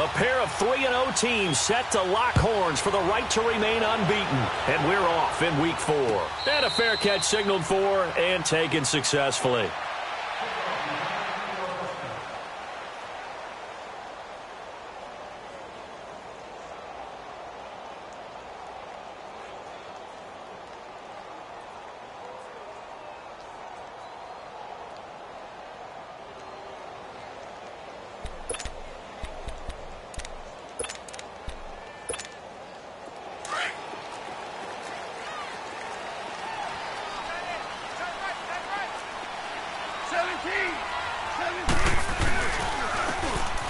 A pair of 3-0 teams set to lock horns for the right to remain unbeaten. And we're off in Week 4. And a fair catch signaled for and taken successfully.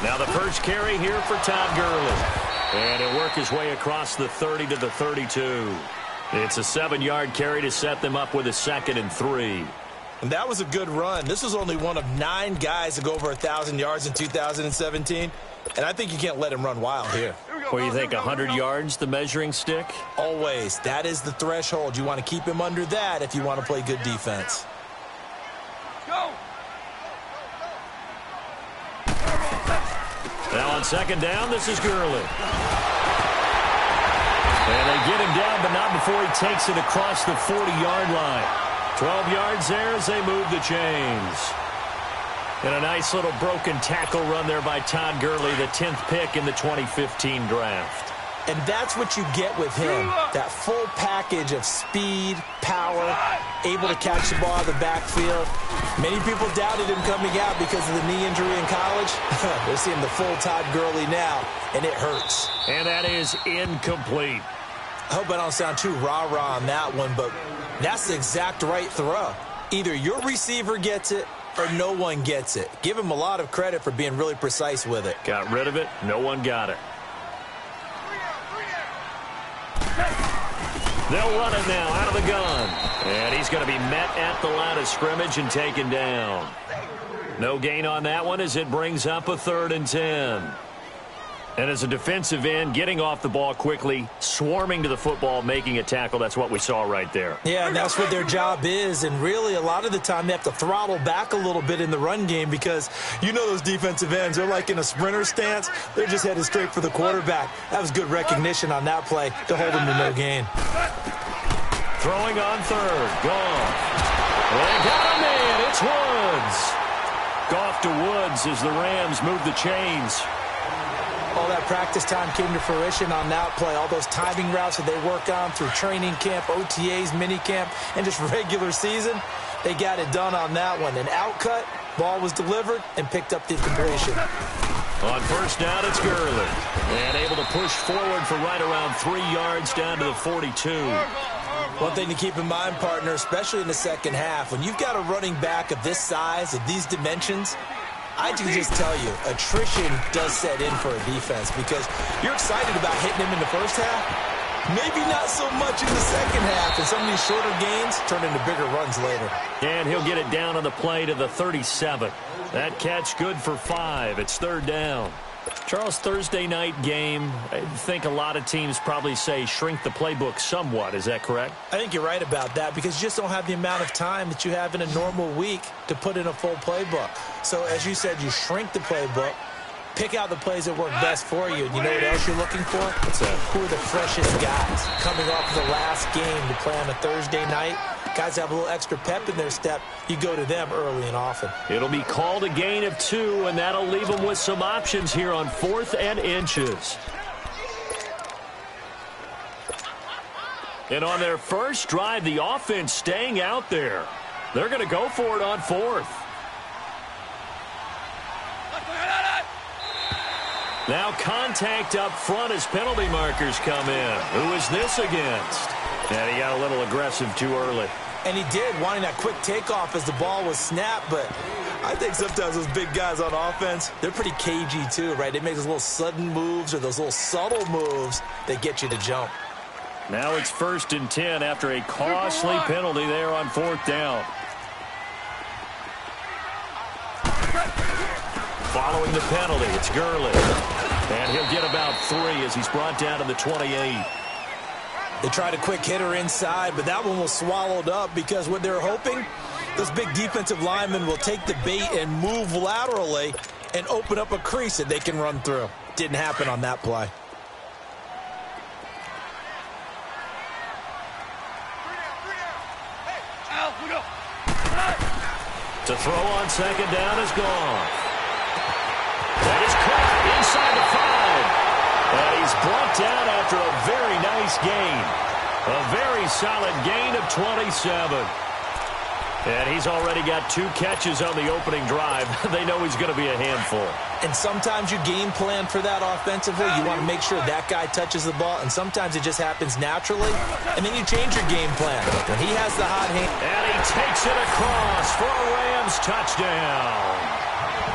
Now the first carry here for Todd Gurley. And he'll work his way across the 30 to the 32. It's a 7-yard carry to set them up with a 2nd and 3. And that was a good run. This was only one of 9 guys to go over 1,000 yards in 2017. And I think you can't let him run wild here. What do you think, 100 yards, the measuring stick? Always. That is the threshold. You want to keep him under that if you want to play good defense. Go! Now on 2nd down, this is Gurley. And they get him down, but not before he takes it across the 40-yard line. 12 yards there as they move the chains. And a nice little broken tackle run there by Todd Gurley, the 10th pick in the 2015 draft. And that's what you get with him, that full package of speed, power, able to catch the ball out of the backfield. Many people doubted him coming out because of the knee injury in college. They're seeing the full Todd Gurley now, and it hurts. And that is incomplete. I hope I don't sound too rah-rah on that one, but that's the exact right throw. Either your receiver gets it or no one gets it. Give him a lot of credit for being really precise with it. Got rid of it. No one got it. They'll run it now out of the gun. And he's going to be met at the line of scrimmage and taken down. No gain on that one as it brings up a 3rd and 10. And as a defensive end, getting off the ball quickly, swarming to the football, making a tackle, that's what we saw right there. Yeah, and that's what their job is. And really, a lot of the time, they have to throttle back a little bit in the run game because you know those defensive ends, they're like in a sprinter stance. They're just headed straight for the quarterback. That was good recognition on that play to hold him to no gain. Throwing on 3rd. Goff. They got him in. It's Woods. Goff to Woods as the Rams move the chains. All that practice time came to fruition on that play. All those timing routes that they work on through training camp, OTAs, minicamp, and just regular season, they got it done on that one. An outcut, ball was delivered, and picked up the completion. On 1st down, it's Gurley. And able to push forward for right around 3 yards down to the 42. One thing to keep in mind, partner, especially in the second half, when you've got a running back of this size, of these dimensions, I can just tell you, attrition does set in for a defense because you're excited about hitting him in the first half. Maybe not so much in the second half, and some of these shorter gains turn into bigger runs later. And he'll get it down on the play to the 37. That catch good for 5. It's 3rd down. Charles, Thursday night game, I think a lot of teams probably say shrink the playbook somewhat. Is that correct? I think you're right about that because you just don't have the amount of time that you have in a normal week to put in a full playbook. So, as you said, you shrink the playbook, pick out the plays that work best for you. And you know what else you're looking for? What's that? Who are the freshest guys coming off of the last game to play on a Thursday night? Guys have a little extra pep in their step. You go to them early and often. It'll be called a gain of 2, and that'll leave them with some options here on 4th and inches. And on their first drive, the offense staying out there. They're going to go for it on 4th. Now contact up front as penalty markers come in. Who is this against? And he got a little aggressive too early. And he did, wanting that quick takeoff as the ball was snapped. But I think sometimes those big guys on offense, they're pretty cagey too, right? They make those little sudden moves or those little subtle moves that get you to jump. Now it's 1st and 10 after a costly penalty there on 4th down. Following the penalty, it's Gurley. And he'll get about 3 as he's brought down to the 28. They tried a quick hitter inside, but that one was swallowed up because what they're hoping, those big defensive linemen will take the bait and move laterally and open up a crease that they can run through. Didn't happen on that play. To throw on second down is gone. That is caught inside the 5. And he's brought down after a very nice gain. A very solid gain of 27. And he's already got 2 catches on the opening drive. They know he's going to be a handful. And sometimes you game plan for that offensively. You want to make sure that guy touches the ball, and sometimes it just happens naturally. And then you change your game plan. When he has the hot hand. And he takes it across for a Rams touchdown.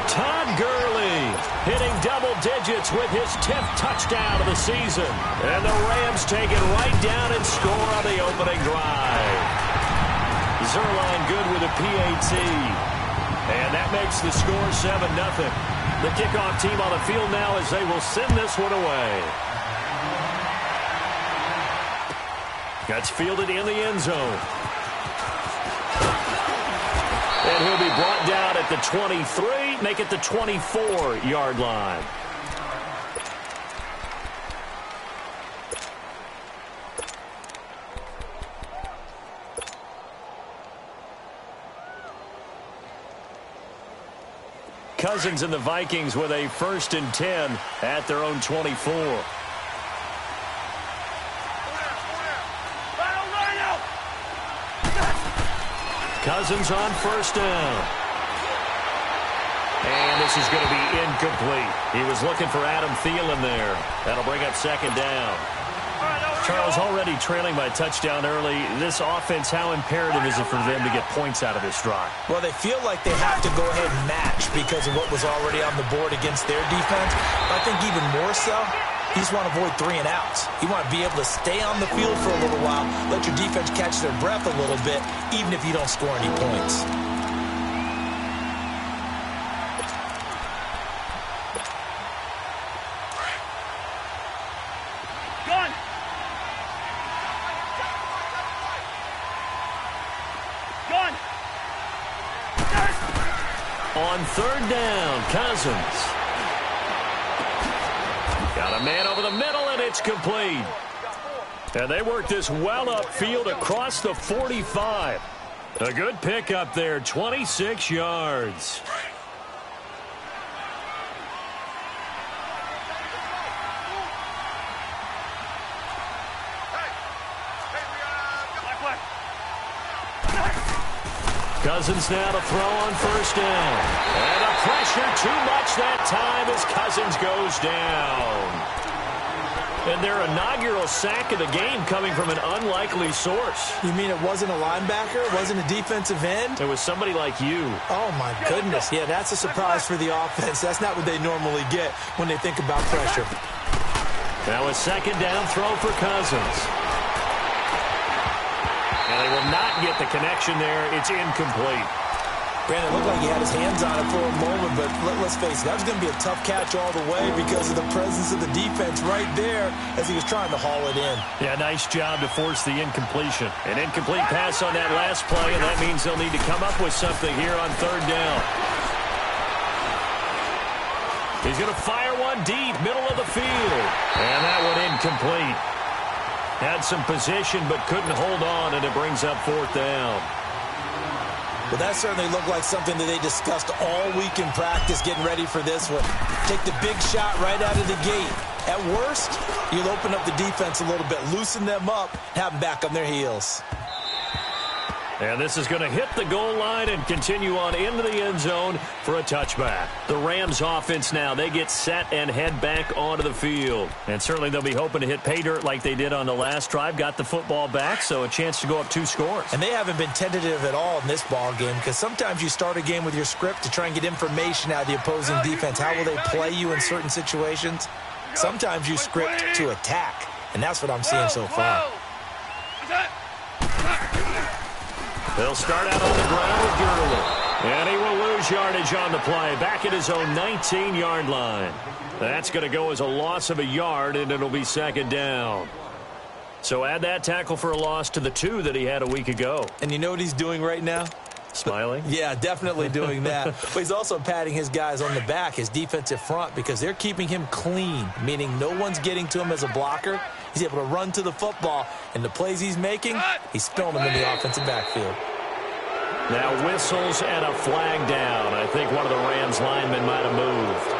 Todd Gurley hitting double digits with his 10th touchdown of the season. And the Rams take it right down and score on the opening drive. Zerline good with a PAT. And that makes the score 7-0. The kickoff team on the field now as they will send this one away. That's fielded in the end zone. And he'll be brought down at the 23, make it the 24-yard line. Cousins and the Vikings with a 1st and 10 at their own 24. Cousins on 1st down. And this is going to be incomplete. He was looking for Adam Thielen there. That'll bring up 2nd down. Charles, already trailing by a touchdown early. This offense, how imperative is it for them to get points out of this drive? Well, they feel like they have to go ahead and match because of what was already on the board against their defense. But I think even more so, you just want to avoid 3 and outs. You want to be able to stay on the field for a little while, let your defense catch their breath a little bit, even if you don't score any points. On 3rd down, Cousins. Got a man over the middle, and it's complete. And they work this well upfield across the 45. A good pick up there, 26 yards. Cousins now to throw on 1st down. And a pressure too much that time as Cousins goes down. And their inaugural sack of the game coming from an unlikely source. You mean it wasn't a linebacker? It wasn't a defensive end? It was somebody like you. Oh, my goodness. Yeah, that's a surprise for the offense. That's not what they normally get when they think about pressure. Now a 2nd down throw for Cousins. And they will not get the connection there. It's incomplete. Brandon, it looked like he had his hands on it for a moment, but let's face it, that was going to be a tough catch all the way because of the presence of the defense right there as he was trying to haul it in. Yeah, nice job to force the incompletion. An incomplete pass on that last play, and that means they'll need to come up with something here on 3rd down. He's going to fire one deep, middle of the field. And that one incomplete. Had some position but couldn't hold on, and it brings up 4th down. Well, that certainly looked like something that they discussed all week in practice getting ready for this one. Take the big shot right out of the gate. At worst, you'll open up the defense a little bit, loosen them up, have them back on their heels. And this is going to hit the goal line and continue on into the end zone for a touchback. The Rams offense now, they get set and head back onto the field. And certainly they'll be hoping to hit pay dirt like they did on the last drive. Got the football back, so a chance to go up 2 scores. And they haven't been tentative at all in this ball game because sometimes you start a game with your script to try and get information out of the opposing defense. How will they play you in certain situations? Sometimes you script to attack, and that's what I'm seeing so far. They'll start out on the ground with Gurley. And he will lose yardage on the play. Back at his own 19-yard line. That's going to go as a loss of a yard, and it'll be 2nd down. So add that tackle for a loss to the 2 that he had a week ago. And you know what he's doing right now? Smiling? Yeah, definitely doing that. But he's also patting his guys on the back, his defensive front, because they're keeping him clean, meaning no one's getting to him as a blocker. He's able to run to the football, and the plays he's making, he's filling them in the offensive backfield. Now whistles and a flag down. I think one of the Rams linemen might have moved.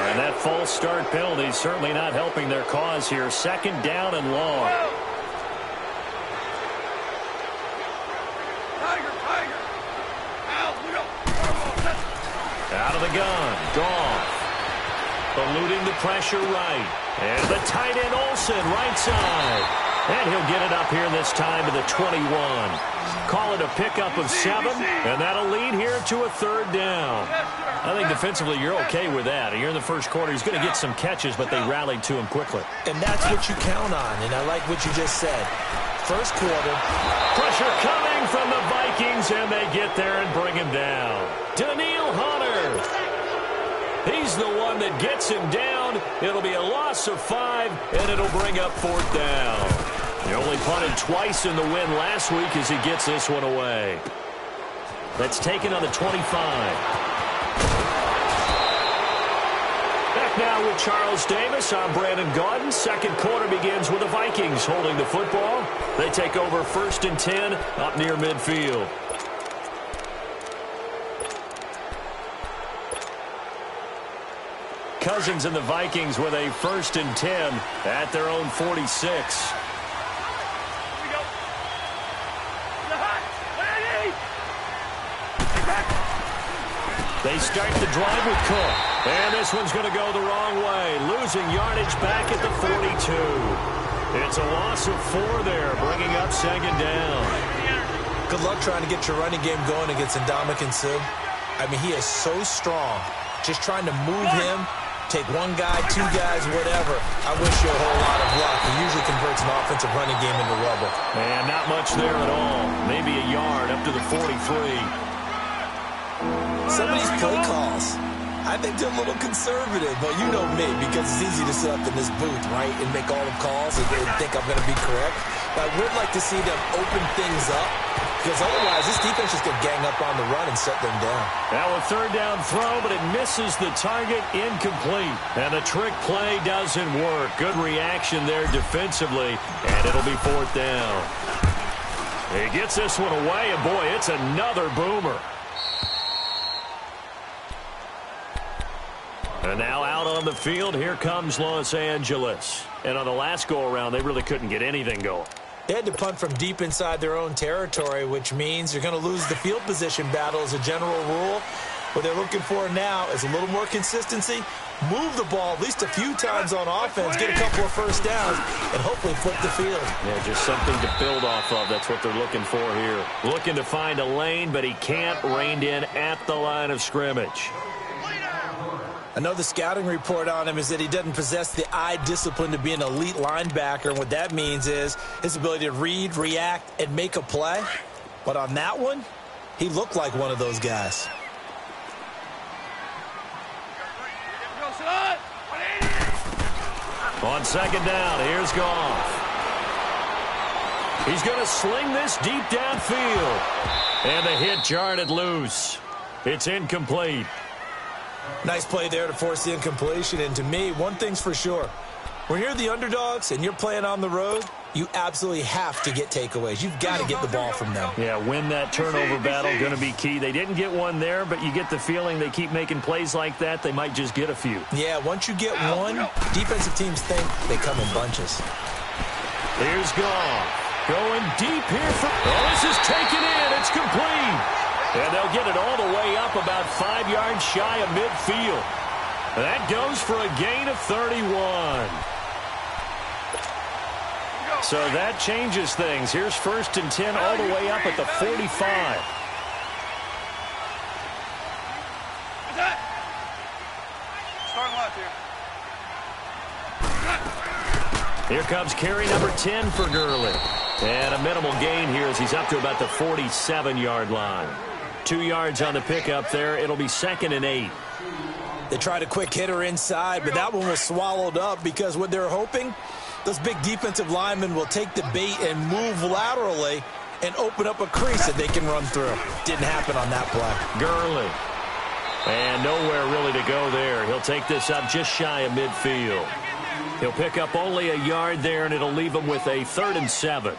And that false start penalty is certainly not helping their cause here. Second down and long. Out of the gun. Goff. Eluding the pressure right. And the tight end Olsen right side. And he'll get it up here this time to the 21. Call it a pickup of 7, and that'll lead here to a third down. I think defensively you're okay with that. You're in the first quarter. He's going to get some catches, but they rallied to him quickly. And that's what you count on, and I like what you just said. First quarter. Pressure coming from the Vikings, and they get there and bring him down. Daniil Hunter. He's the one that gets him down. It'll be a loss of 5, and it'll bring up fourth down. He only punted twice in the win last week as he gets this one away. That's taken on the 25. Back now with Charles Davis. I'm Brandon Gaudin. Second quarter begins with the Vikings holding the football. They take over 1st and 10 up near midfield. Cousins and the Vikings with a 1st and 10 at their own 46. They start the drive with Cook. And this one's going to go the wrong way. Losing yardage back at the 42. It's a loss of 4 there, bringing up second down. Good luck trying to get your running game going against Ndamukong Suh. I mean, he is so strong. Just trying to move him, take one guy, 2 guys, whatever. I wish you a whole lot of luck. He usually converts an offensive running game into rubble. And not much there at all. Maybe a yard up to the 43. Some of these play calls, I think they're a little conservative, but you know me, because it's easy to sit up in this booth, right, and make all the calls and think I'm going to be correct. But I would like to see them open things up, because otherwise this defense is going to gang up on the run and shut them down. Now a third down throw, but it misses the target, incomplete. And the trick play doesn't work. Good reaction there defensively, and it'll be fourth down. He gets this one away, and boy, it's another boomer. And now out on the field, here comes Los Angeles. And on the last go-around, they really couldn't get anything going. They had to punt from deep inside their own territory, which means you're going to lose the field position battle as a general rule. What they're looking for now is a little more consistency, move the ball at least a few times on offense, get a couple of first downs, and hopefully flip the field. Yeah, just something to build off of. That's what they're looking for here. Looking to find a lane, but he can't, reined in at the line of scrimmage. I know the scouting report on him is that he doesn't possess the eye discipline to be an elite linebacker, and what that means is his ability to read, react, and make a play. But on that one, he looked like one of those guys. On second down, here's Goff. He's going to sling this deep downfield. And the hit jarred it loose. It's incomplete. Nice play there to force the incompletion. And to me, one thing's for sure. When you're the underdogs and you're playing on the road, you absolutely have to get takeaways. You've got to get the ball from them. Yeah, win that turnover battle, going to be key. They didn't get one there, but you get the feeling they keep making plays like that, they might just get a few. Yeah, once you get one, defensive teams think they come in bunches. Here's Goff. Going deep here for... Oh, this is taken in. It's complete. And they'll get it all the way up about 5 yards shy of midfield. That goes for a gain of 31. So that changes things. Here's 1st and 10 all the way up at the 45. Here comes carry number 10 for Gurley. And a minimal gain here as he's up to about the 47-yard line. 2 yards on the pickup there. It'll be 2nd and 8. They tried a quick hitter inside, but that one was swallowed up because what they're hoping, those big defensive linemen will take the bait and move laterally and open up a crease that they can run through. Didn't happen on that play. Gurley. And nowhere really to go there. He'll take this up just shy of midfield. He'll pick up only a yard there, and it'll leave him with a 3rd and 7.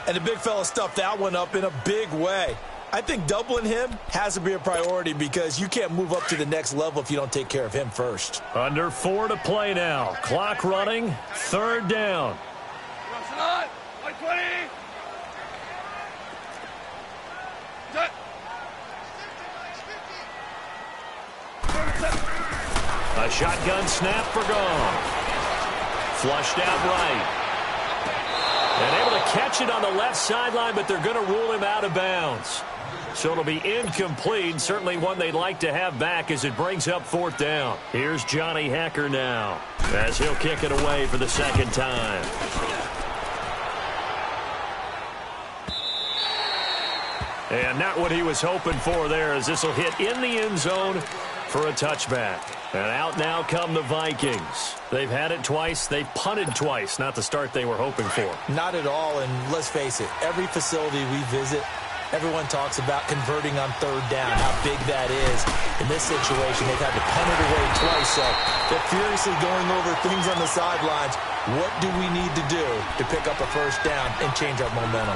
And the big fella stuffed that one up in a big way. I think doubling him has to be a priority because you can't move up to the next level if you don't take care of him first. Under 4 to play now. Clock running. 3rd down. A shotgun snap for gone. Flushed out right. And able to catch it on the left sideline, but they're going to rule him out of bounds. So it'll be incomplete. Certainly one they'd like to have back as it brings up 4th down. Here's Johnny Hecker now as he'll kick it away for the 2nd time. And not what he was hoping for there, as this will hit in the end zone for a touchback. And out now come the Vikings. They've had it twice. They've punted twice. Not the start they were hoping for. Not at all, and let's face it, every facility we visit, everyone talks about converting on 3rd down, how big that is. In this situation, they've had to punt it away twice, so they're furiously going over things on the sidelines. What do we need to do to pick up a 1st down and change our momentum?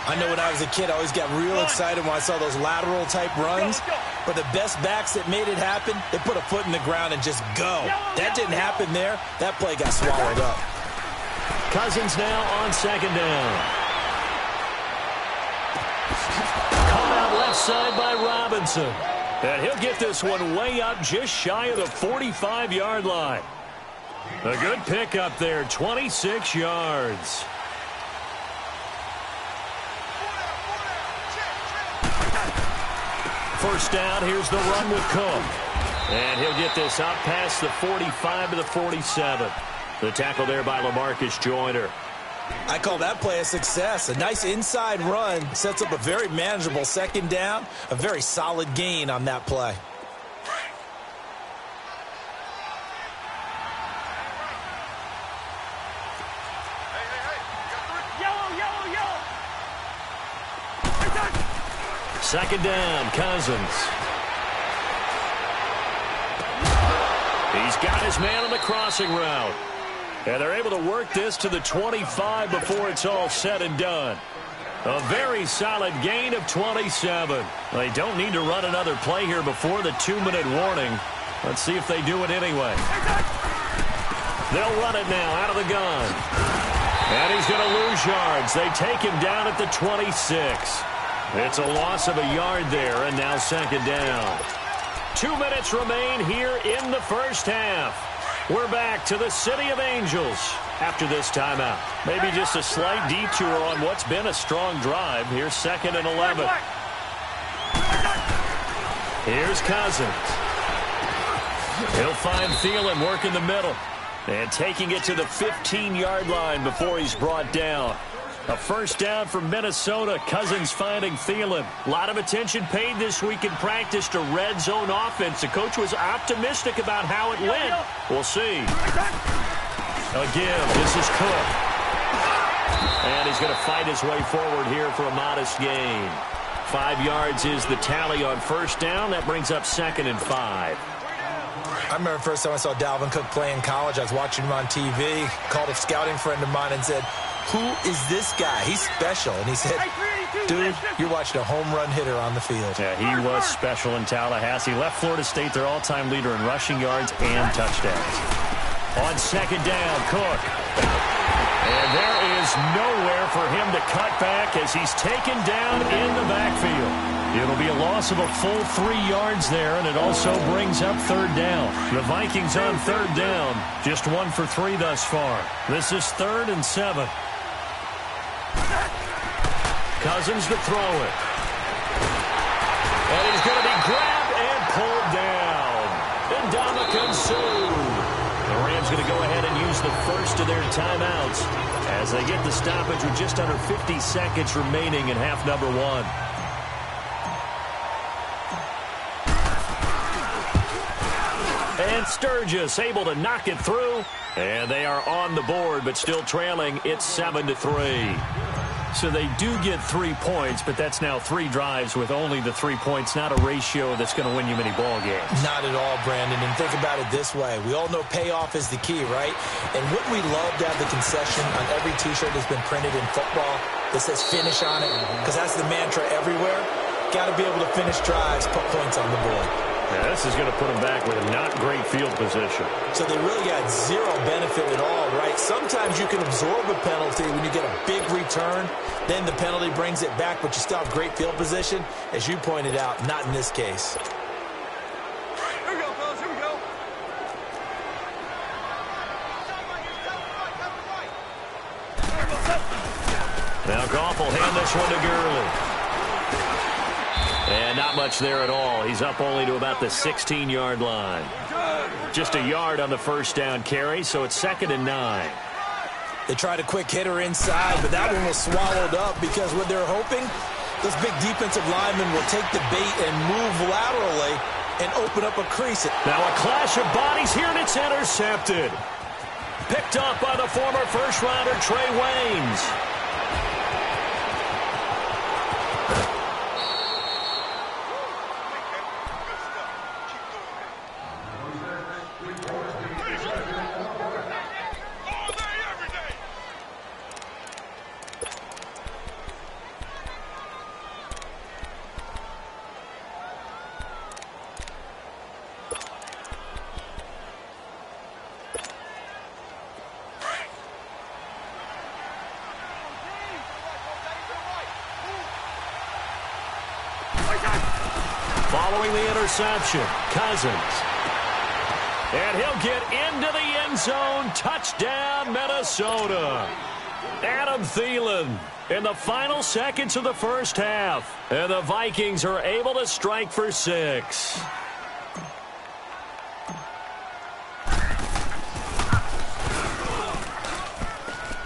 I know when I was a kid, I always got real excited when I saw those lateral-type runs. But the best backs that made it happen, they put a foot in the ground and just go. That didn't happen there. That play got swallowed up. Cousins now on 2nd down. Caught out left side by Robinson. And he'll get this one way up just shy of the 45-yard line. A good pickup there, 26 yards. First down, here's the run with Cook. And he'll get this up past the 45 to the 47. The tackle there by LaMarcus Joyner. I call that play a success. A nice inside run sets up a very manageable 2nd down. A very solid gain on that play. Second down, Cousins. He's got his man on the crossing route. And they're able to work this to the 25 before it's all said and done. A very solid gain of 27. They don't need to run another play here before the 2-minute warning. Let's see if they do it anyway. They'll run it now out of the gun. And he's going to lose yards. They take him down at the 26. It's a loss of a yard there, and now 2nd down. 2 minutes remain here in the 1st half. We're back to the City of Angels after this timeout. Maybe just a slight detour on what's been a strong drive. Here's 2nd and 11. Here's Cousins. He'll find Thielen working the middle. And taking it to the 15-yard line before he's brought down. A 1st down for Minnesota. Cousins finding Thielen. A lot of attention paid this week in practice to red zone offense. The coach was optimistic about how it went. We'll see. Again, this is Cook. And he's going to fight his way forward here for a modest gain. 5 yards is the tally on 1st down. That brings up 2nd and 5. I remember the first time I saw Dalvin Cook play in college. I was watching him on TV. Called a scouting friend of mine and said, "Who is this guy? He's special." And he said, "Dude, you're watching a home run hitter on the field." Yeah, he was special in Tallahassee. Left Florida State their all-time leader in rushing yards and touchdowns. On 2nd down, Cook. And there is nowhere for him to cut back as he's taken down in the backfield. It'll be a loss of a full 3 yards there, and it also brings up 3rd down. The Vikings on 3rd down, just 1 for 3 thus far. This is 3rd and 7. Cousins to throw it. And he's going to be grabbed and pulled down. Ndamukong Suh. The Rams going to go ahead and use the first of their timeouts as they get the stoppage with just under 50 seconds remaining in half number 1. And Sturgis able to knock it through. And they are on the board, but still trailing. It's 7-3. So they do get 3 points, but that's now 3 drives with only the 3 points, not a ratio that's going to win you many ball games. Not at all, Brandon. And think about it this way. We all know payoff is the key, right? And wouldn't we love to have the concession on every T-shirt that's been printed in football that says finish on it? Because that's the mantra everywhere. Got to be able to finish drives, put points on the board. Yeah, this is going to put them back with a not great field position. So they really got zero benefit at all, right? Sometimes you can absorb a penalty when you get a big return. Then the penalty brings it back, but you still have great field position. As you pointed out, not in this case. Here we go, fellas. Here we go. Now Goff will hand this one to Gurley. And not much there at all. He's up only to about the 16-yard line. Just a yard on the first down carry, so it's 2nd and 9. They tried a quick hitter inside, but that one was swallowed up because what they're hoping, those big defensive linemen will take the bait and move laterally and open up a crease. Now a clash of bodies here, and it's intercepted. Picked up by the former first-rounder Trey Waynes. Following the interception, Cousins. And he'll get into the end zone. Touchdown, Minnesota. Adam Thielen in the final seconds of the first half. And the Vikings are able to strike for 6.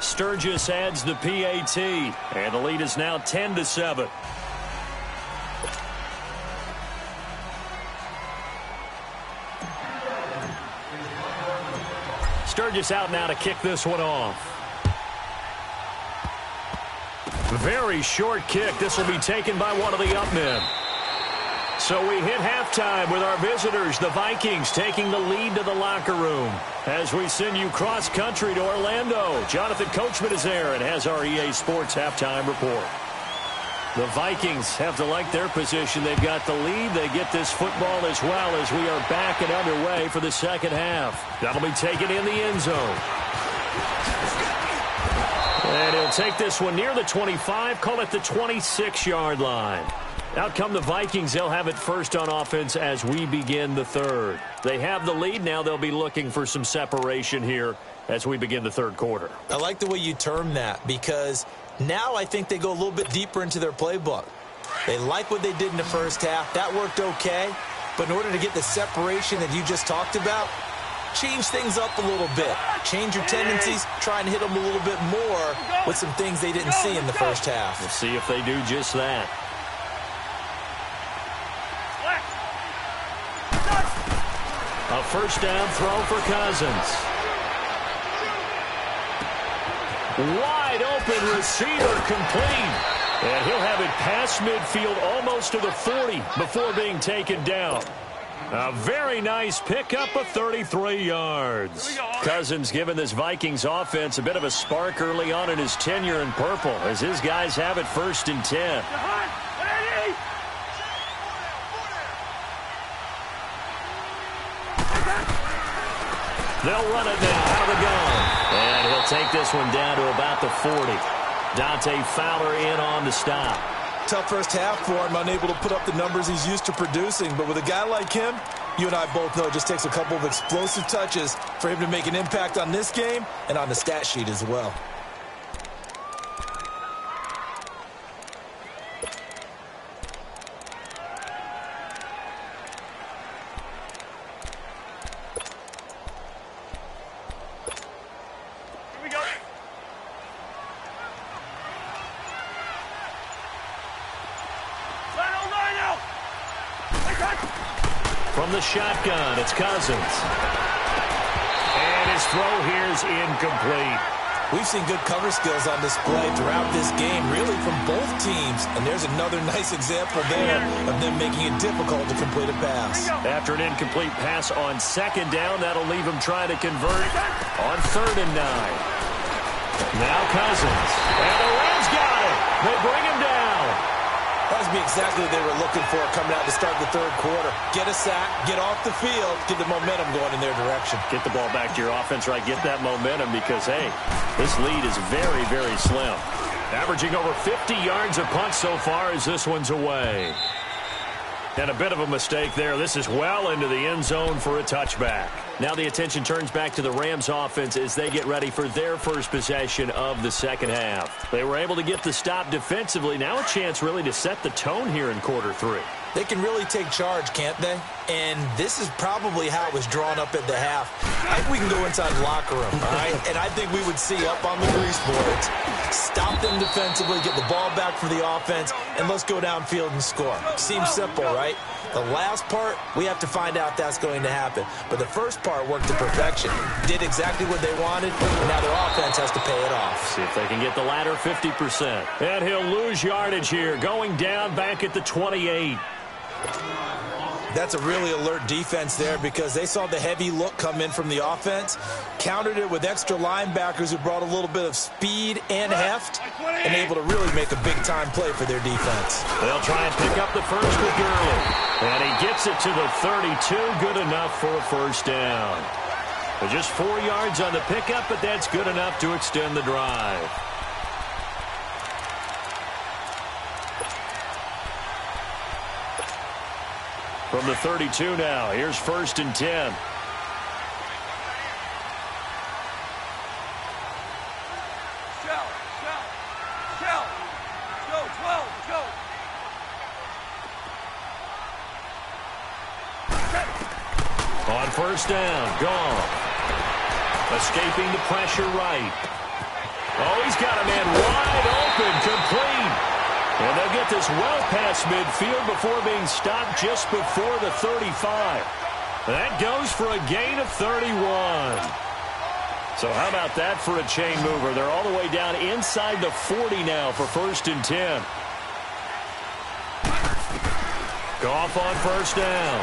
Sturgis adds the PAT. And the lead is now 10-7. Sturgis out now to kick this one off. Very short kick. This will be taken by one of the up men. So we hit halftime with our visitors, the Vikings, taking the lead to the locker room. As we send you cross-country to Orlando, Jonathan Coachman is there and has our EA Sports halftime report. The Vikings have to like their position. They've got the lead. They get this football as well as we are back and underway for the second half. That'll be taken in the end zone. And he'll take this one near the 25, call it the 26-yard line. Out come the Vikings. They'll have it first on offense as we begin the third. They have the lead. Now they'll be looking for some separation here as we begin the third quarter. I like the way you term that because now I think they go a little bit deeper into their playbook. They like what they did in the first half. That worked okay. But in order to get the separation that you just talked about, change things up a little bit. Change your tendencies. Try and hit them a little bit more with some things they didn't see in the first half. We'll see if they do just that. A first down throw for Cousins. Wide open receiver complete. And he'll have it past midfield almost to the 40 before being taken down. A very nice pickup of 33 yards. Cousins giving this Vikings offense a bit of a spark early on in his tenure in purple as his guys have it 1st and 10. They'll run it now out of the gun. And he'll take this one down to about the 40. Dante Fowler in on the stop. Tough first half for him, unable to put up the numbers he's used to producing. But with a guy like him, you and I both know it just takes a couple of explosive touches for him to make an impact on this game and on the stat sheet as well. From the shotgun, it's Cousins. And his throw here is incomplete. We've seen good cover skills on display throughout this game, really from both teams. And there's another nice example there of them making it difficult to complete a pass. After an incomplete pass on second down, that'll leave him trying to convert on 3rd and 9. Now Cousins. And the Rams got it. They bring him down. That must be exactly what they were looking for coming out to start the 3rd quarter. Get a sack, get off the field, get the momentum going in their direction. Get the ball back to your offense, right? Get that momentum because, hey, this lead is very, very slim. Averaging over 50 yards a punt so far as this one's away. And a bit of a mistake there. This is well into the end zone for a touchback. Now the attention turns back to the Rams offense as they get ready for their first possession of the second half. They were able to get the stop defensively. Now a chance really to set the tone here in quarter 3. They can really take charge, can't they? And this is probably how it was drawn up at the half. I think we can go inside the locker room, all right? And I think we would see up on the grease boards, stop them defensively, get the ball back for the offense, and let's go downfield and score. Seems simple, right? The last part, we have to find out that's going to happen. But the first part worked to perfection. Did exactly what they wanted, and now their offense has to pay it off. See if they can get the latter 50%. And he'll lose yardage here, going down back at the 28. That's a really alert defense there because they saw the heavy look come in from the offense, countered it with extra linebackers who brought a little bit of speed and heft, and able to really make a big-time play for their defense. They'll try and pick up the first with Gurley. And he gets it to the 32, good enough for a first down. But just 4 yards on the pickup, but that's good enough to extend the drive. From the 32 now, here's 1st and 10. Go, 12, go. On 1st down, gone. Escaping the pressure right. Oh, he's got a man wide open, complete. And they'll get this well past midfield before being stopped just before the 35. That goes for a gain of 31. So how about that for a chain mover? They're all the way down inside the 40 now for 1st and 10. Goff on 1st down.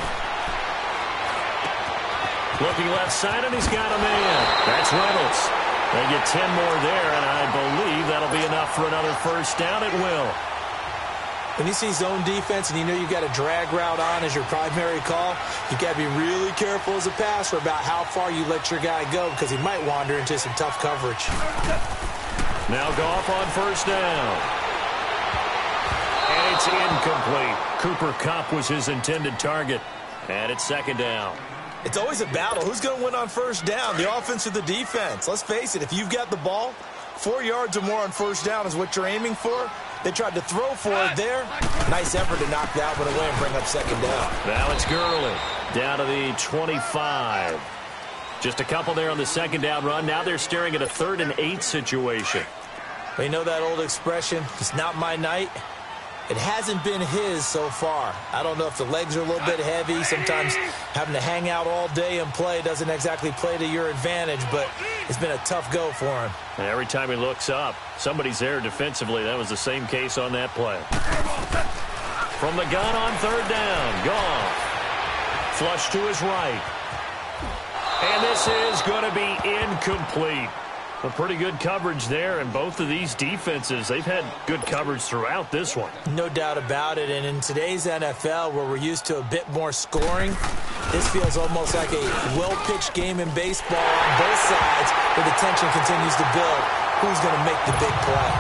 Looking left side, and he's got a man. That's Reynolds. They get 10 more there, and I believe that'll be enough for another first down. It will. When you see zone defense and you know you've got a drag route on as your primary call, you've got to be really careful as a passer about how far you let your guy go because he might wander into some tough coverage. Now Goff on 1st down. And it's incomplete. Cooper Kupp was his intended target. And it's 2nd down. It's always a battle. Who's going to win on 1st down, the offense or the defense? Let's face it, if you've got the ball, 4 yards or more on 1st down is what you're aiming for. They tried to throw for it there. Nice effort to knock that one away and bring up 2nd down. Now it's Gurley down to the 25. Just a couple there on the 2nd down run. Now they're staring at a 3rd and 8 situation. Well, you know that old expression, it's not my night. It hasn't been his so far. I don't know if the legs are a little bit heavy. Sometimes having to hang out all day and play doesn't exactly play to your advantage, but it's been a tough go for him. And every time he looks up, somebody's there defensively. That was the same case on that play. From the gun on 3rd down, Goff. Flush to his right. And this is going to be incomplete. A pretty good coverage there, and both of these defenses, they've had good coverage throughout this one. No doubt about it, and in today's NFL, where we're used to a bit more scoring, this feels almost like a well-pitched game in baseball on both sides, where the tension continues to build. Who's going to make the big play?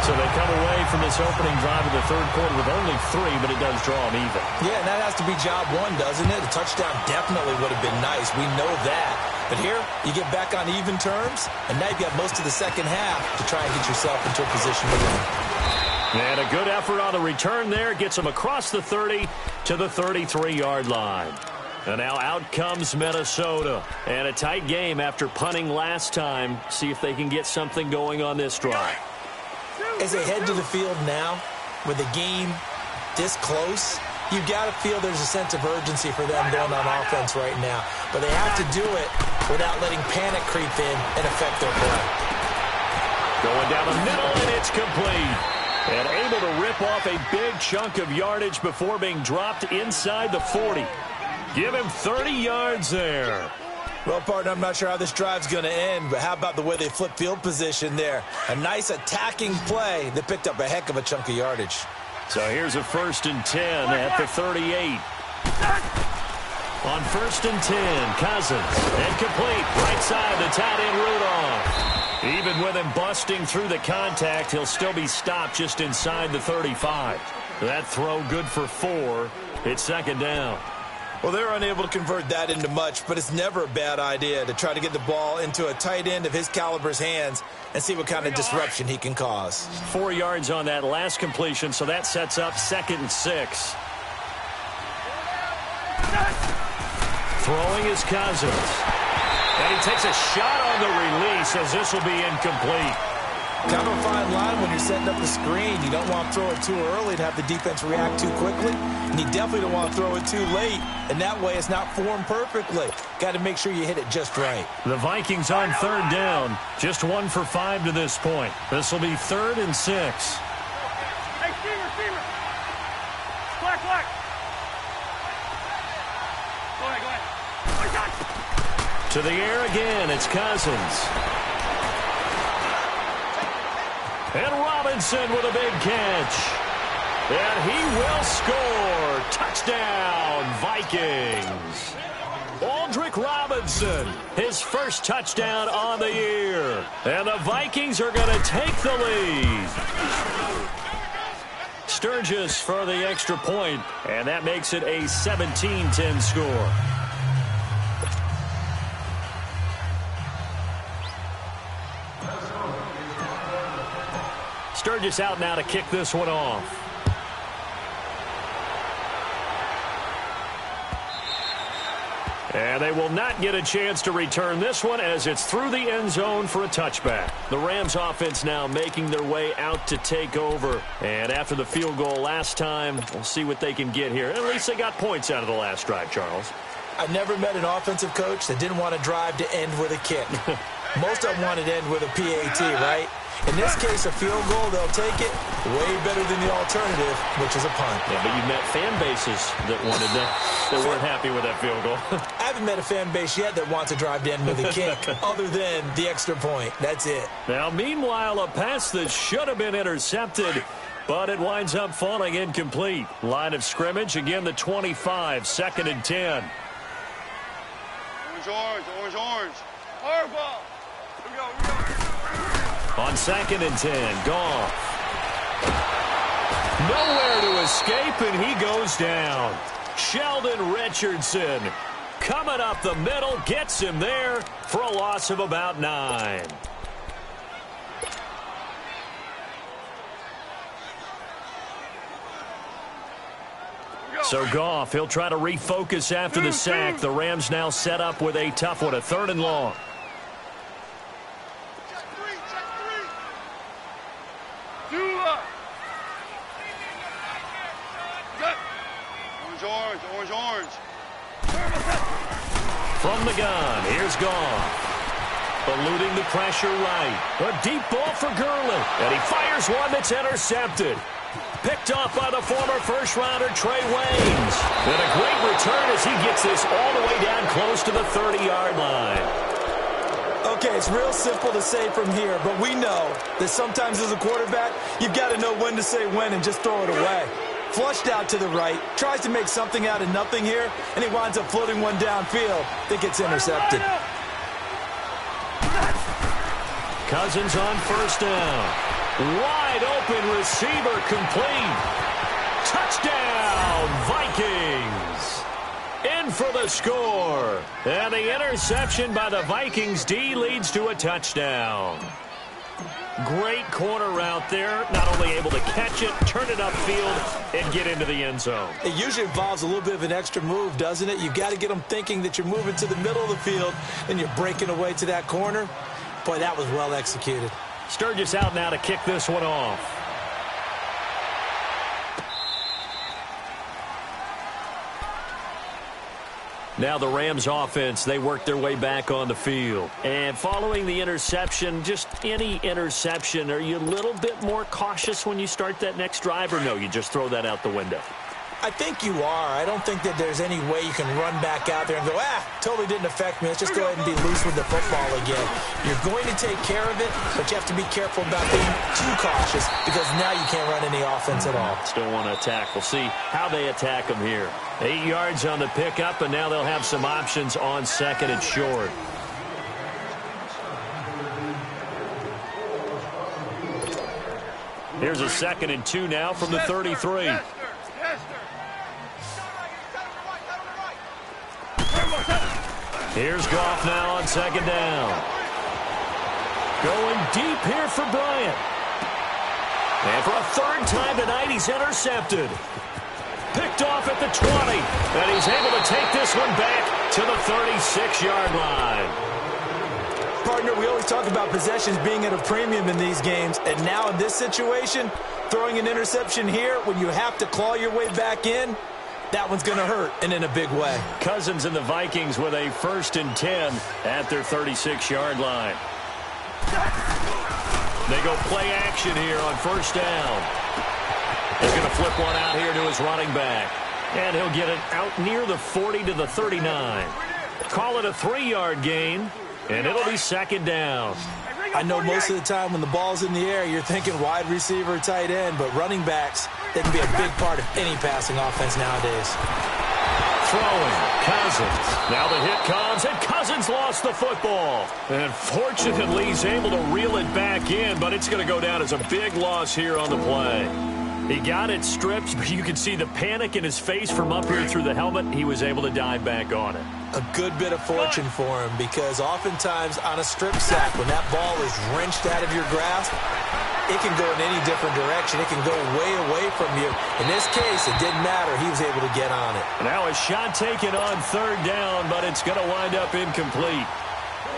So they come away from this opening drive of the 3rd quarter with only 3, but it does draw them even. Yeah, and that has to be job one, doesn't it? A touchdown definitely would have been nice. We know that. But here, you get back on even terms, and now you've got most of the second half to try and get yourself into a position to win. And a good effort on the return there. Gets them across the 30 to the 33-yard line. And now out comes Minnesota. And a tight game after punting last time. See if they can get something going on this drive. As they head to the field now, with the game this close, You've got to feel there's a sense of urgency for them going on offense right now. But they have to do it without letting panic creep in and affect their play. Going down the middle, and it's complete. And able to rip off a big chunk of yardage before being dropped inside the 40. Give him 30 yards there. Well, partner, I'm not sure how this drive's going to end, but how about the way they flip field position there? A nice attacking play that picked up a heck of a chunk of yardage. So here's a 1st and 10 at the 38. On 1st and 10, Cousins. And complete. Right side, the tight end Rudolph. Even with him busting through the contact, he'll still be stopped just inside the 35. That throw good for 4. It's 2nd down. Well, they're unable to convert that into much, but it's never a bad idea to try to get the ball into a tight end of his caliber's hands and see what kind of disruption he can cause. 4 yards on that last completion, so that sets up 2nd and 6. Throwing is Cousins. And he takes a shot on the release as this will be incomplete. Kind of a fine line when you're setting up the screen. You don't want to throw it too early to have the defense react too quickly. And you definitely don't want to throw it too late. And that way it's not formed perfectly. Got to make sure you hit it just right. The Vikings on 3rd down. Just 1 for 5 to this point. This will be 3rd and 6. Hey, receiver. Black. Go ahead. To the air again, it's Cousins. And Robinson with a big catch. And he will score. Touchdown, Vikings. Aldrick Robinson, his first touchdown on the year. And the Vikings are going to take the lead. Sturgis for the extra point, and that makes it a 17-10 score. Sturgis out now to kick this one off. And they will not get a chance to return this one as it's through the end zone for a touchback. The Rams offense now making their way out to take over. And after the field goal last time, we'll see what they can get here. At least they got points out of the last drive, Charles. I never met an offensive coach that didn't want to drive to end with a kick. Most of them wanted to end with a PAT, right? In this case, a field goal, they'll take it way better than the alternative, which is a punt. Yeah, but you've met fan bases that wanted that weren't happy with that field goal. I haven't met a fan base yet that wants to drive to end with a kick, other than the extra point. That's it. Now, meanwhile, a pass that should have been intercepted, but it winds up falling incomplete. Line of scrimmage, again, the 25, 2nd and 10. Orange. Hard ball. Here we go. On 2nd and 10, Goff. Nowhere to escape, and he goes down. Sheldon Richardson coming up the middle, gets him there for a loss of about 9. So Goff, he'll try to refocus after the sack. The Rams now set up with a tough one, a 3rd and long. Orange. From the gun, here's Goff. Eluding the pressure right. A deep ball for Gurley. And he fires one that's intercepted. Picked off by the former first-rounder Trey Waynes. And a great return as he gets this all the way down close to the 30-yard line. Okay, it's real simple to say from here, but we know that sometimes as a quarterback, you've got to know when to say when and just throw it away. Flushed out to the right, tries to make something out of nothing here, and he winds up floating one downfield that gets intercepted. Cousins on 1st down. Wide open receiver complete. Touchdown, Vikings. In for the score. And the interception by the Vikings D leads to a touchdown. Great corner route there. Not only able to catch it, turn it upfield, and get into the end zone. It usually involves a little bit of an extra move, doesn't it? You've got to get them thinking that you're moving to the middle of the field and you're breaking away to that corner. Boy, that was well executed. Sturgis out now to kick this one off. Now the Rams offense, they work their way back on the field. And following the interception, just any interception, are you a little bit more cautious when you start that next drive, or no, you just throw that out the window? I think you are. I don't think that there's any way you can run back out there and go, totally didn't affect me. Let's just go ahead and be loose with the football again. You're going to take care of it, but you have to be careful about being too cautious because now you can't run any offense at all. Still want to attack. We'll see how they attack them here. 8 yards on the pickup, and now they'll have some options on second and short. Here's a 2nd and 2 now from the 33. Here's Goff now on 2nd down. Going deep here for Bryant. And for a 3rd time tonight, he's intercepted. Picked off at the 20. And he's able to take this one back to the 36-yard line. Partner, we always talk about possessions being at a premium in these games. And now in this situation, throwing an interception here when you have to claw your way back in, that one's going to hurt, and in a big way. Cousins and the Vikings with a 1st and 10 at their 36-yard line. They go play action here on 1st down. He's going to flip one out here to his running back. And he'll get it out near the 40 to the 39. Call it a 3-yard gain, and it'll be 2nd down. I know most of the time when the ball's in the air, you're thinking wide receiver, tight end, but running backs, they can be a big part of any passing offense nowadays. Throwing, Cousins. Now the hit comes, and Cousins lost the football. And fortunately, he's able to reel it back in, but it's going to go down as a big loss here on the play. He got it stripped, but you can see the panic in his face from up here through the helmet. He was able to dive back on it. A good bit of fortune for him because oftentimes on a strip sack, when that ball is wrenched out of your grasp, it can go in any different direction. It can go way away from you. In this case, it didn't matter. He was able to get on it. Now a shot taken on 3rd down, but it's going to wind up incomplete.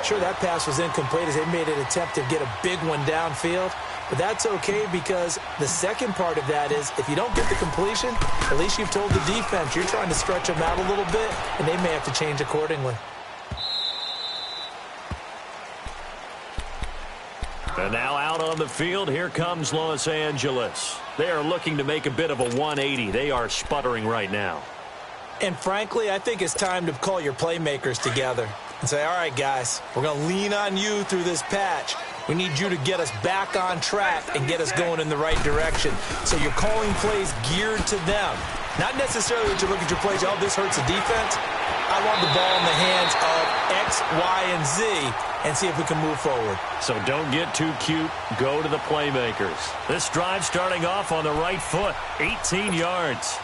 Sure, that pass was incomplete as they made an attempt to get a big one downfield. But that's okay because the second part of that is if you don't get the completion, at least you've told the defense you're trying to stretch them out a little bit, and they may have to change accordingly. And now out on the field, here comes Los Angeles. They are looking to make a bit of a 180. They are sputtering right now. And frankly, I think it's time to call your playmakers together and say, all right, guys, we're going to lean on you through this patch. We need you to get us back on track and get us going in the right direction. So you're calling plays geared to them. Not necessarily that you look at your plays, oh, this hurts the defense. I want the ball in the hands of X, Y, and Z and see if we can move forward. So don't get too cute. Go to the playmakers. This drive starting off on the right foot, 18 yards.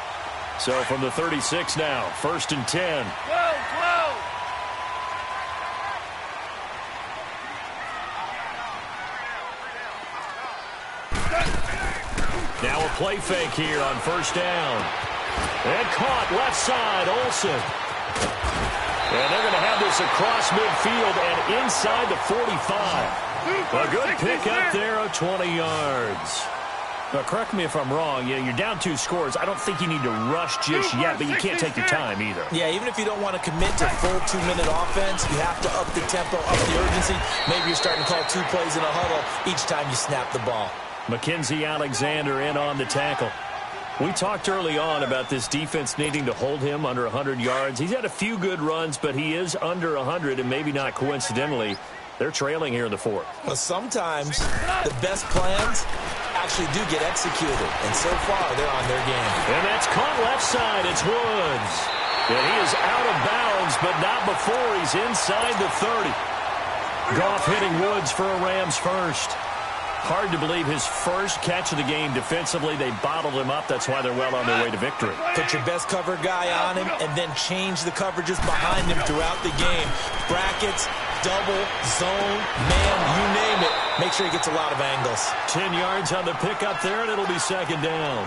So from the 36 now, 1st and 10. Now a play fake here on 1st down. And caught left side, Olsen. And they're going to have this across midfield and inside the 45. A good pick up there of 20 yards. Now, correct me if I'm wrong. You're down 2 scores. I don't think you need to rush just yet, but you can't take your time either. Yeah, even if you don't want to commit to full 2-minute offense, you have to up the tempo, up the urgency. Maybe you're starting to call 2 plays in a huddle each time you snap the ball. Mackenzie Alexander in on the tackle. We talked early on about this defense needing to hold him under 100 yards. He's had a few good runs, but he is under 100, and maybe not coincidentally, they're trailing here in the 4th. Well, sometimes the best plans actually do get executed, and so far they're on their game. And that's caught left side. It's Woods. And he is out of bounds, but not before he's inside the 30. Goff hitting Woods for a Rams first. Hard to believe his first catch of the game defensively. They bottled him up. That's why they're well on their way to victory. Put your best cover guy on him and then change the coverages behind him throughout the game. Brackets, double, zone, man, you name it. Make sure he gets a lot of angles. 10 yards on the pickup there, and it'll be 2nd down.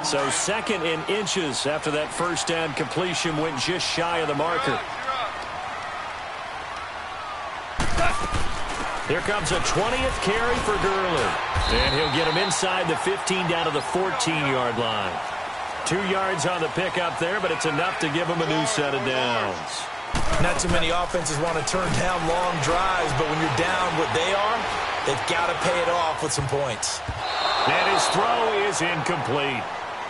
So 2nd in inches after that 1st down completion went just shy of the marker. Here comes a 20th carry for Gurley. And he'll get him inside the 15 down to the 14-yard line. 2 yards on the pickup there, but it's enough to give them a new set of downs. Not too many offenses want to turn down long drives, but when you're down what they are, they've got to pay it off with some points. And his throw is incomplete.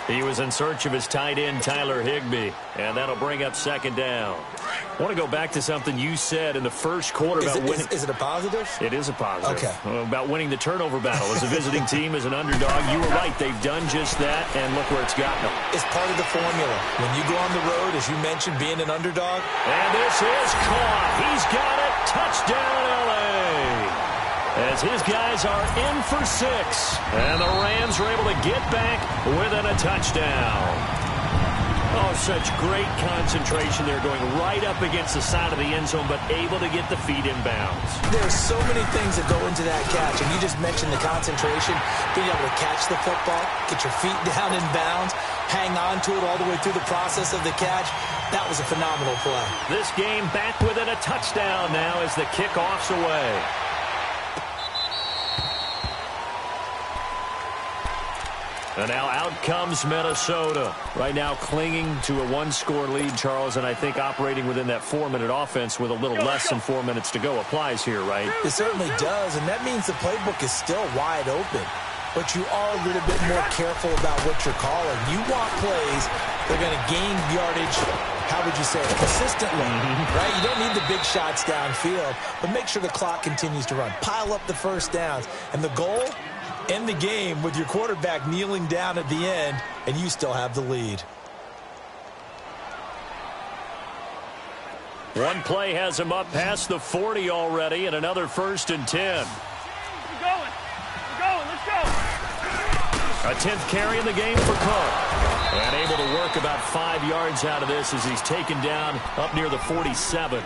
He was in search of his tight end, Tyler Higbee, and that'll bring up second down. I want to go back to something you said in the first quarter about winning. Is it a positive? It is a positive. Okay. About winning the turnover battle. As a visiting team, as an underdog, you were right. They've done just that, and look where it's gotten them. It's part of the formula. When you go on the road, as you mentioned, being an underdog. And this is caught. He's got it. Touchdown, L.A. As his guys are in for 6. And the Rams are able to get back within a touchdown. Oh, such great concentration there, going right up against the side of the end zone, but able to get the feet in bounds. There's so many things that go into that catch, and you just mentioned the concentration, being able to catch the football, get your feet down in bounds, hang on to it all the way through the process of the catch. That was a phenomenal play. This game back within a touchdown now as the kickoff's away. And now out comes Minnesota. Right now clinging to a 1-score lead, Charles, and I think operating within that 4-minute offense with a little less than 4 minutes to go applies here, right? It certainly does, and that means the playbook is still wide open. But you are a little bit more careful about what you're calling. You want plays that are going to gain yardage, how would you say it, consistently, right? You don't need the big shots downfield, but make sure the clock continues to run. Pile up the first downs. And the goal? End the game with your quarterback kneeling down at the end, and you still have the lead. One play has him up past the 40 already, and another 1st and 10. We're going. Let's go. A 10th carry in the game for Cook. And able to work about 5 yards out of this as he's taken down up near the 47.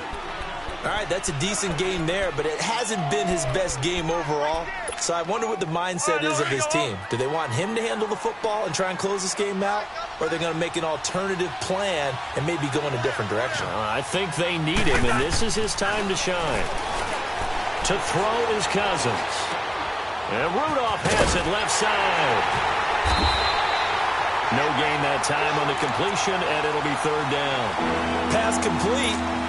All right, that's a decent game there, but it hasn't been his best game overall. So I wonder what the mindset is of his team. Do they want him to handle the football and try and close this game out? Or are they going to make an alternative plan and maybe go in a different direction? I think they need him, and this is his time to shine. To throw is Cousins. And Rudolph has it left side. No gain that time on the completion, and it'll be 3rd down. Pass complete.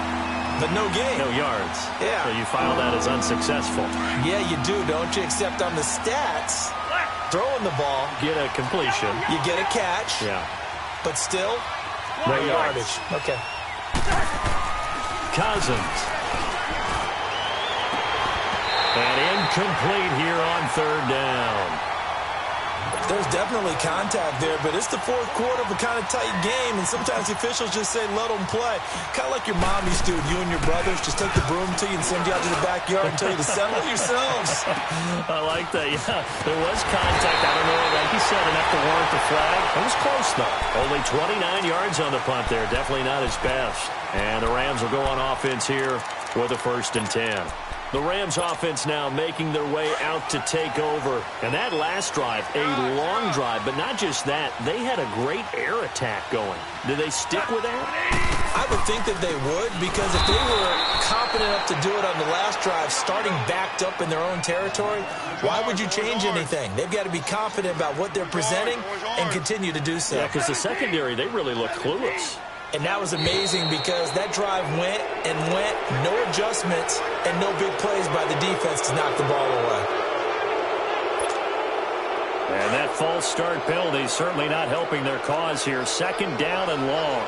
But no gain. No yards. Yeah. So you file that as unsuccessful. Yeah, you do, don't you? Except on the stats, throwing the ball. Get a completion. You get a catch. Yeah. But still, no yardage. Okay. Cousins. And incomplete here on 3rd down. There's definitely contact there, but it's the 4th quarter of a kind of tight game, and sometimes the officials just say, let them play. Kind of like your mom used to, you and your brothers just take the broom to you and send you out to the backyard and tell you to settle yourselves. I like that, yeah. There was contact. I don't know, like you said, enough to warrant the flag. It was close, though. Only 29 yards on the punt there. Definitely not his best. And the Rams will go on offense here with a 1st and 10. The Rams offense now making their way out to take over. And that last drive, a long drive, but not just that. They had a great air attack going. Do they stick with that? I would think that they would, because if they were competent enough to do it on the last drive, starting backed up in their own territory, why would you change anything? They've got to be confident about what they're presenting and continue to do so. Yeah, because the secondary, they really look clueless. And that was amazing because that drive went and went, no adjustments, and no big plays by the defense to knock the ball away. And that false start penalty certainly not helping their cause here. 2nd down and long.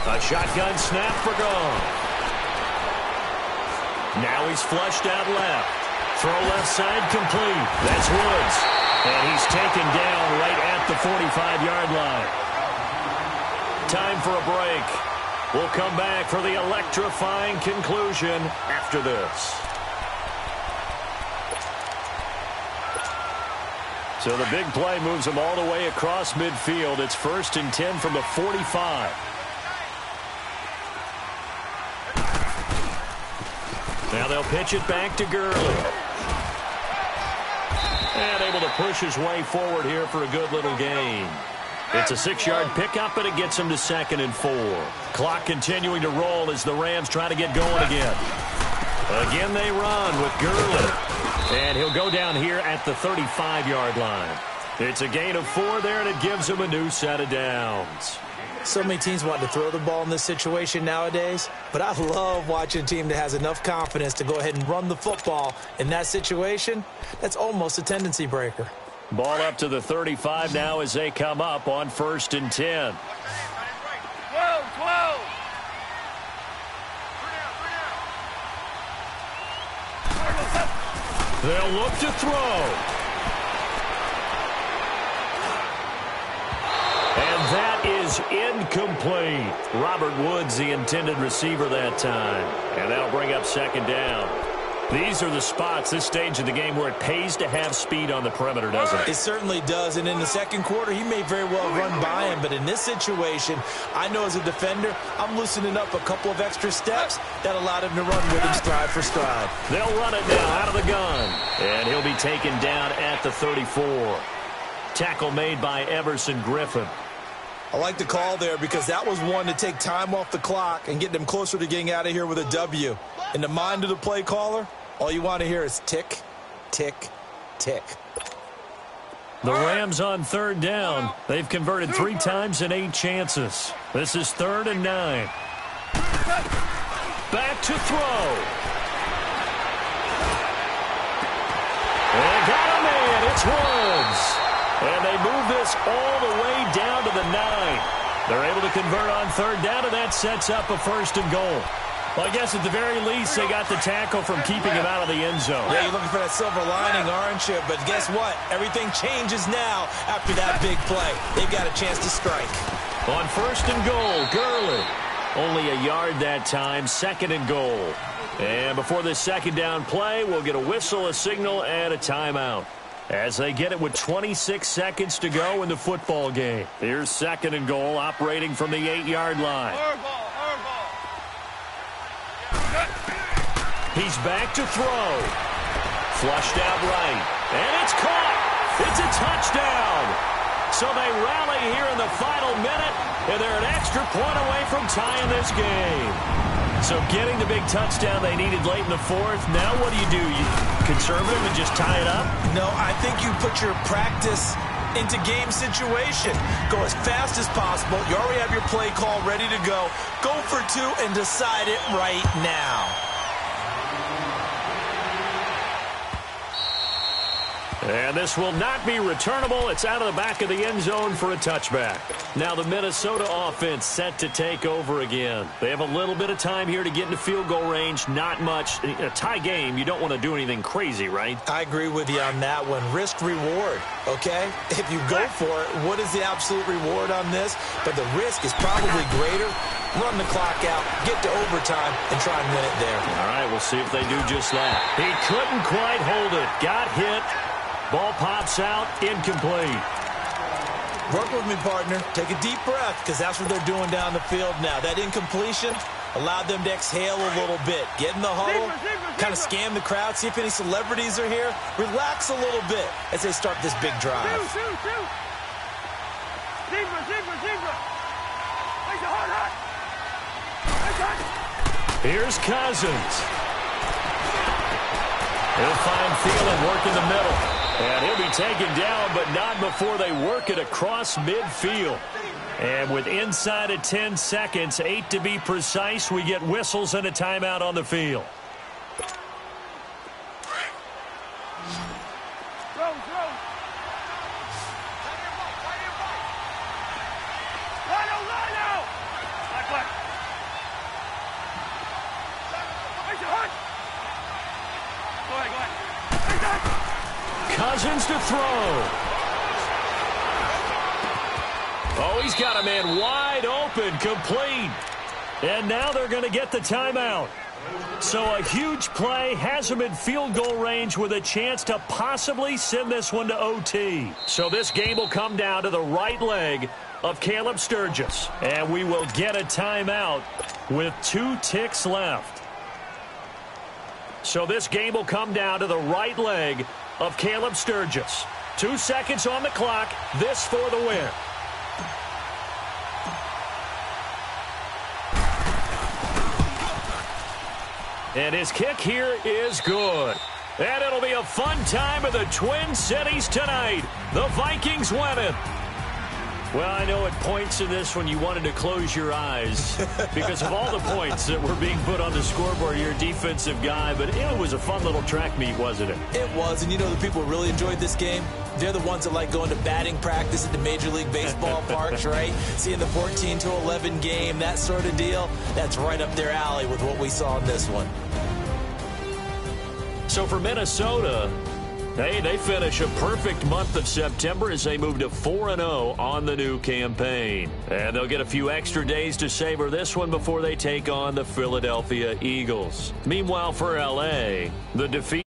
A shotgun snap for Goff. Now he's flushed out left. Throw left side complete. That's Woods. And he's taken down right at the 45-yard line. Time for a break. We'll come back for the electrifying conclusion after this. So the big play moves them all the way across midfield. It's 1st and 10 from the 45. Now they'll pitch it back to Gurley. And able to push his way forward here for a good little gain. It's a 6-yard pickup, but it gets him to 2nd and 4. Clock continuing to roll as the Rams try to get going again. Again they run with Gurley. And he'll go down here at the 35-yard line. It's a gain of 4 there, and it gives him a new set of downs. So many teams want to throw the ball in this situation nowadays, but I love watching a team that has enough confidence to go ahead and run the football. In that situation, that's almost a tendency breaker. Ball up to the 35 now as they come up on 1st and 10. 12. They'll look to throw. And that is incomplete. Robert Woods, the intended receiver that time. And that'll bring up 2nd down. These are the spots, this stage of the game, where it pays to have speed on the perimeter, doesn't it? It certainly does. And in the second quarter, he may very well run by him. But in this situation, I know as a defender, I'm loosening up a couple of extra steps that allowed him to run with him stride for stride. They'll run it now out of the gun. And he'll be taken down at the 34. Tackle made by Everson Griffin. I like the call there because that was one to take time off the clock and get them closer to getting out of here with a W. In the mind of the play caller, all you want to hear is tick, tick, tick. The Rams on 3rd down. They've converted 3 times in 8 chances. This is 3rd and 9. Back to throw. They got him in. It's Woods. And they move this all the way down to the 9. They're able to convert on 3rd down, and that sets up a 1st and goal. Well, I guess at the very least, they got the tackle from keeping him out of the end zone. Yeah, you're looking for that silver lining, aren't you? But guess what? Everything changes now after that big play. They've got a chance to strike. On 1st and goal, Gurley. Only a yard that time, 2nd and goal. And before this 2nd down play, we'll get a whistle, a signal, and a timeout. As they get it with 26 seconds to go in the football game. Here's 2nd and goal, operating from the 8-yard line. He's back to throw. Flushed out right. And it's caught. It's a touchdown. So they rally here in the final minute, and they're an extra point away from tying this game. So getting the big touchdown they needed late in the 4th. Now what do? You conservative and just tie it up? No, I think you put your practice into game situation. Go as fast as possible. You already have your play call ready to go. Go for 2 and decide it right now. And this will not be returnable. It's out of the back of the end zone for a touchback. Now the Minnesota offense set to take over again. They have a little bit of time here to get into field goal range. Not much. A tie game, you don't want to do anything crazy, right? I agree with you on that one. Risk reward, okay? If you go for it, what is the absolute reward on this? But the risk is probably greater. Run the clock out, get to overtime, and try and win it there. All right, we'll see if they do just that. He couldn't quite hold it. Got hit. Ball pops out, incomplete. Work with me, partner. Take a deep breath, because that's what they're doing down the field now. That incompletion allowed them to exhale a little bit. Get in the huddle, kind of scan the crowd, see if any celebrities are here. Relax a little bit as they start this big drive. Here's Cousins. He'll find Thielen work in the middle. And he'll be taken down, but not before they work it across midfield. And with inside of 10 seconds, 8 to be precise, we get whistles and a timeout on the field. Cousins to throw. Oh, he's got a man wide open, complete. And now they're going to get the timeout. So a huge play has him in field goal range with a chance to possibly send this one to OT. So this game will come down to the right leg of Caleb Sturgis. And we will get a timeout with 2 ticks left. So this game will come down to the right leg of Caleb Sturgis. 2 seconds on the clock. This for the win. And his kick here is good. And it'll be a fun time in the Twin Cities tonight. The Vikings win it. Well, I know at points in this one you wanted to close your eyes because of all the points that were being put on the scoreboard. You're a defensive guy, but it was a fun little track meet, wasn't it? It was, and you know the people who really enjoyed this game? They're the ones that like going to batting practice at the Major League Baseball parks, right? Seeing the 14-11 game, that sort of deal. That's right up their alley with what we saw in this one. So for Minnesota, hey, they finish a perfect month of September as they move to 4-0 on the new campaign. And they'll get a few extra days to savor this one before they take on the Philadelphia Eagles. Meanwhile, for L.A., the defeat